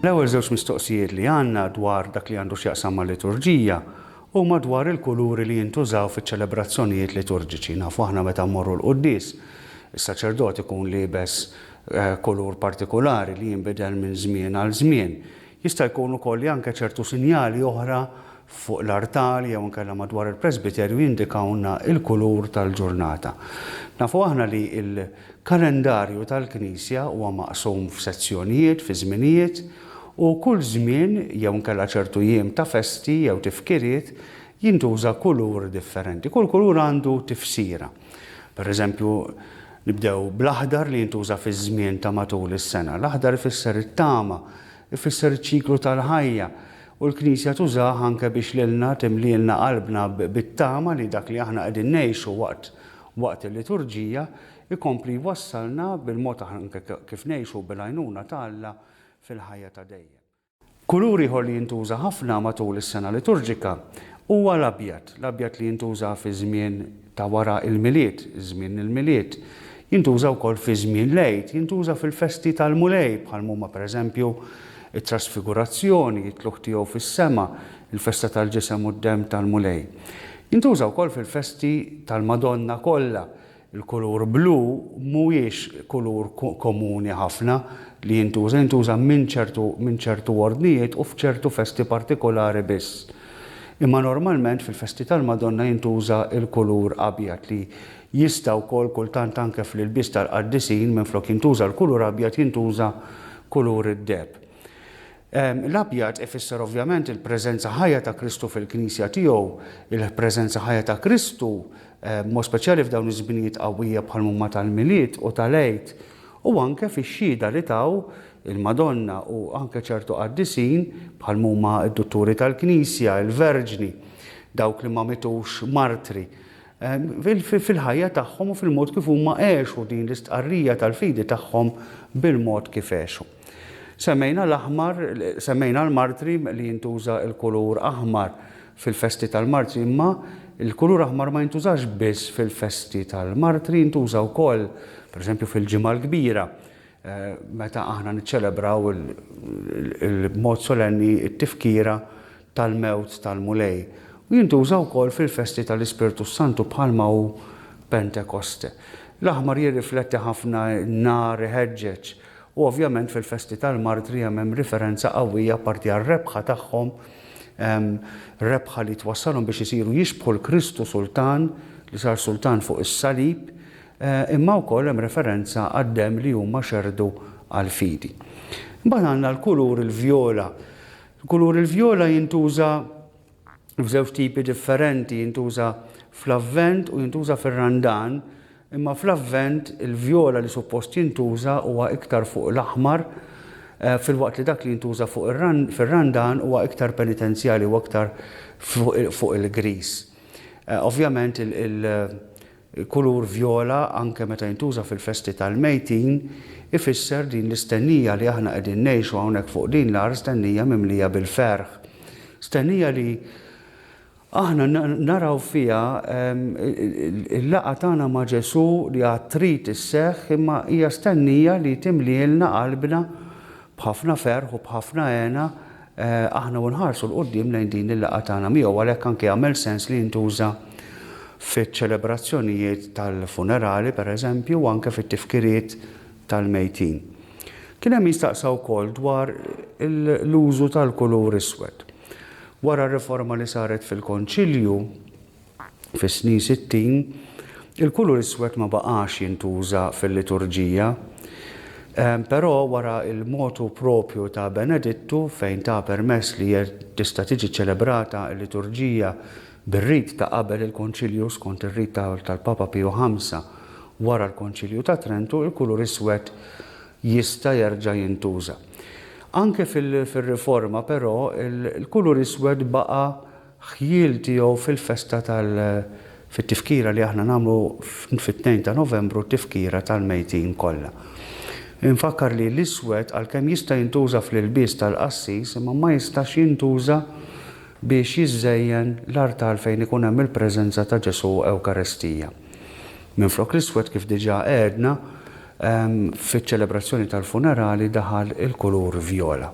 L-ewwel żewġ mistoqsijiet li għandna dwar dak li għandu x'jaqsam mal-liturġija huma dwar il-kuluri li jintużaw fiċ-ċelebrazzjonijiet liturġiċi. Nafu aħna meta mmorru l-quddies, is-saċerdot ikun liebes kulur partikolari li jinbidel minn żmien għal żmien. Jista' jkun ukoll anke ċertu sinjali oħra fuq l-artal jew inkella madwar il-presbiterju jindikawna il-kulur tal-ġurnata. Nafu aħna li il-kalendarju tal-Knisja huwa maqsum f'sezzjonijiet, fi żminijiet, u kull żmien jew inkella ċertu jiem ta' festi jew tifkiriet jintuża kulur differenti. Kull kulur għandu tifsira. Pereżempju, nibdew bl-aħdar li jintuża fi żmien ta' matul is-sena. L-aħdar ifisser it-tama, ifisser iċ-ċiklu tal-ħajja. U l-Knisja tużah anke biex lilna timlielna qalbna bit-tama li dak li aħna qegħdin ngħixu waqt il-liturġija ikompli jwassalna bil-mod anke kif ngħixu bil-għajnuna ta' Alla fil-ħajja ta' dejjem. Kulur ieħor li jintuża ħafna matul is-sena liturġika huwa l-abjad. L-abjad li jintuża fi żmien ta' wara il-miliet, żmien il-miliet. Jintuża wkoll fi żmien l-Għid, jintuża fil-festi tal-Mulej bħal huma pereżempju it-trasfigurazzjoni, it-tluħ tiegħu fis-sema, il-festa tal-ġisem u d-demm tal-Mulej. Jintuża wkoll fil-festi tal-Madonna kollha. Il-kulur blu mhuwiex kulur komuni ħafna li jintuża minn ċertu ordnijiet u f'ċertu festi partikolari biss. Imma normalment fil-festi tal-Madonna jintuża il-kulur abjad li jista' wkoll kultant anke fl-ilbies tal-qaddisin minflok jintuża l-kulur abjad jintuża kulur id-deb. L-abjad ifisser ovvjament il-preżenza ħajja ta' Kristu fil-Knisja tiegħu, il-preżenza ħajja ta' Kristu, mod speċjali f'dawn iż-żminijiet qawwija bħal huma tal-miliet u tal-Għid, u anke fix-xhieda li taw il-Madonna u anke ċertu qaddisin bħal huma d-dutturi tal-Knisja, il-Verġni, dawk li ma mitux martri. Fil-ħajja tagħhom u fil-mod kif huma għexu din l-istqarrija tal-fidi tagħhom bil-mod kif għexu. Semmejna l-martri li jintuża l-kulur aħmar fil-festi tal-martri, imma il-kulur aħmar ma jintużax biss fil-festi tal-martri, jintuża wkoll, pereżempju fil-ġimgħa l-kbira, meta aħna niċċelebraw il-mod solenni t-tifkira tal-mewt tal-Mulej. U jintuża wkoll fil-festi tal-Ispirtu Santu bħalma hu Pentekoste. L-aħmar jirrifletti ħafna nar iħeġġeġ. U ovvjament fil-festi tal-martri hemm riferenza qawwija parti għar-rebħa tagħhom, rebħa li twassalhom biex isiru jixbħu l-Kristu Sultan li sar Sultan fuq is-salib, imma wkoll hemm referenza għad-demm li huma xerdu għall-fidi. Imbagħad għandna l-kulur il-vjola. Il-kulur il-vjola jintuża f'żewġ tipi differenti, jintuża fl-Avvent u jintuża fir-Randan. Imma fl-Avvent il-vjola li suppost jintuża huwa iktar fuq l-aħmar, fil-waqt li dak li jintuża fir-Randan huwa iktar penitenzjali u iktar fuq il-gris. Ovvjament il-kulur vjola anke meta jintuża fil-festi tal-mejtin ifisser din l-istennija li aħna qegħdin ngħixu hawnhekk fuq din l-ar stennija mimlija bil-ferħ. Stennija li aħna naraw fiha il-laqgħa tagħna ma' Ġesu li għad trid isseħħ, imma hija stennija li timlielna qalbna b'ħafna ferħ u b'ħafna għena aħna nħarsu l-qudiem lejn din il-laqgħa tagħna miegħu għalhekk anke jagħmel sens li jintuża fiċ-ċelebrazzjonijiet tal-funerali pereżempju u anke fit-tifkiriet tal-mejtin. Kien hemm jistaqsaw wkoll dwar l-użu tal-kulur iswed. Wara r-riforma li saret fil-Konċilju fis-snin 60, il-kulur iswed ma baqax jintuża fil-liturġija, però wara il-motu propju ta' Benedittu fejn ta' permess li tista' tiġi ċelebrata l-liturġija bir-rit ta' qabel il-Konċilju skont ir-rit tal-Papa Pio V wara l-Konċilju ta' Trentu, il-kulur iswed jista' jerġa' jintuża. Anke fil-riforma però il-kulur iswed baqa' ħjiel tiegħu fil-festa fit-tifkira li aħna nagħmlu fit-2 ta' Novembru t-tifkira tal-mejtin kollha. Infakkar li l-iswed għalkemm jista' jintuża fl-ilbies tal-qassis imma ma jistax jintuża biex jiżżejjen l-artal fejn ikun hemm il-preżenza ta' Ġesu Ewkaristija. Minflok l-iswed kif diġà għedna fiċ-ċelebrazzjoni tal-funerali daħal il-kulur vjola.